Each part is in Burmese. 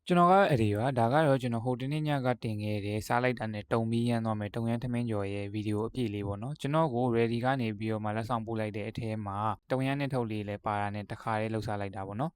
ကျွန်တော်ကအဲ့ဒီပါဒါကတော့ကျွန်တော်ဟိုတနေ့ညကတင်ခဲ့တဲ့စားလိုက်တာနဲ့တုံပြီးရမ်းသွားမယ်တုံရမ်းထမင်းကျော်ရဲ့ဗီဒီယိုအပြည့်လေးပေါ့နော်ကျွန်တော်ကို ready ကနေပြီးတော့မှလက်ဆောင်ပို့လိုက်တဲ့အထဲမှာတုံရမ်းနဲ့ထုတ်လေးလည်းပါတာနဲ့တခါလေးလှုပ်ရှားလိုက်တာပေါ့နော်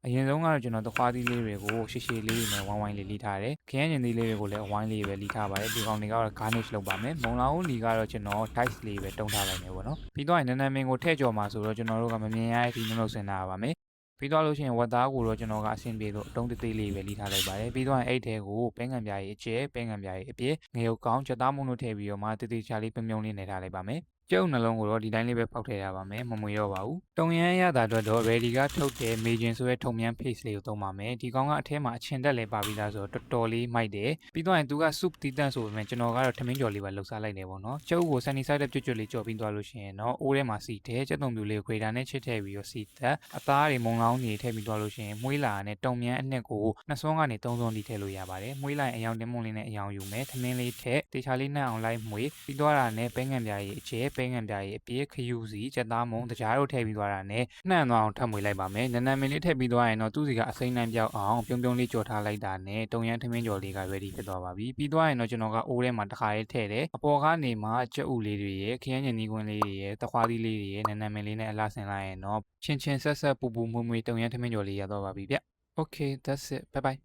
အရင်ဆုံးကတော့ကျွန်တော်သခွားသီးလေးတွေကိုရှည်ရှည်လေးနဲ့ဝိုင်းဝိုင်းလေးလိထားတယ်ခရမ်းကျင်သီးလေးတွေကိုလည်းအဝိုင်းလေးပဲလိထားပါတယ်ဒီကောင်တွေကတော့ garnish လုပ်ပါမယ်မုံလာဦးလီကတော့ကျွန်တော် dice လေးပဲတုံးထားလိုက်မယ်ပေါ့နော်ပြီးတော့နန်းနန်းမင်းကိုထည့်ကြော်မှာဆိုတော့ကျွန်တော်တို့ကမမြင်ရတဲ့အထိနှုတ်ဆင်ထားပါမယ်ပြီးတော့လို့ရှိရင်ဝက်သားကိုတော့ကျွန်တော်ကအဆင်ပြေလို့အတုံးသေးသေးလေးပဲလိထားလိုက်ပါတယ်ပြီးတော့အဲ့ထဲကိုပဲငံပြားကြီးအကျဲပဲငံပြားကြီးအပြည့်ငရုတ်ကောင်းချက်သားမုံတို့ထည့်ပြီးတော့မှတေးသေးချာလေးပြုံပြုံလေးနေထားလိုက်ပါမယ်ကျုပ်နှလုံးကိုတော့ဒီတိုင်းလေးပဲဖောက်ထည့်ရပါမယ်မမွေတော့ပါဘူးတုံရမ်းရတာအတွက်တော့ ready ကထုတ်တဲ့ Meijin ဆိုတဲ့ထုံမြန်း paste လေးကိုသုံးပါမယ်ဒီကောင်ကအထဲမှာအချင်တက်လဲပါပြီးသားဆိုတော့တော်တော်လေးမိုက်တယ်ပြီးတော့သူက soup တီးတန့်ဆိုပေမဲ့ကျွန်တော်ကတော့ထမင်းကြော်လေးပဲလှုပ်ရှားလိုက်တယ်ပေါ့နော်ကျုပ်ကို sunny side ကြွတ်လေးကြော်ပြီးသွားလို့ရှိရင်တော့အိုးထဲမှာစီတယ်ကြက်သွန်ပြူလေးကို grater နဲ့ချစ်ထည့်ပြီးတော့စီတက်အသားတွေမုံလောင်းတွေထည့်ပြီးသွားလို့ရှိရင်မွှေးလာနဲ့တုံမြန်းအနှစ်ကိုနှစ်စွန်းကနေသုံးစွန်းထိထည့်လို့ရပါတယ်မွှေးလိုက်အယောင်တင်မုံလေးနဲ့အယောင်ယူမယ်ထမင်းလေးထည့်တေချာလေးနှံ့အောင်လိုက်မွှေးပြီးသွားတာနဲ့ပဲငံပြားကြီးအကျဲပဲငံပြားကြီးအပြည့်ခယူစီချက်သားမုံတကြားတို့ထည့်ပြီးသွားတာနဲ့နှံ့သွားအောင်ထပ်မွှေလိုက်ပါမယ်နန်းနန်းမင်းလေးထည့်ပြီးသွားရင်တော့သူ့စီကအစိမ့်နှံပြောက်အောင်ပြုံးပြုံးလေးကြော်ထားလိုက်တာနဲ့တုံရမ်းထမင်းကြော်လေးက ready ဖြစ်သွားပါပြီပြီးသွားရင်တော့ကျွန်တော်ကအိုးထဲမှာတစ်ခါလေးထည့်တယ်အပေါ်ကနေမှကြက်ဥလေးတွေရဲ့ခရမ်းညင်နီးကွင်းလေးတွေရဲ့တခွားသီးလေးတွေရဲ့နန်းနန်းမင်းလေးနဲ့အလားဆင်လိုက်ရင်တော့ချင်းချင်းဆက်ဆက်ပူပူမွေ့မွေ့တုံရမ်းထမင်းကြော်လေးရတော့ပါပြီဗျ Okay that's it bye bye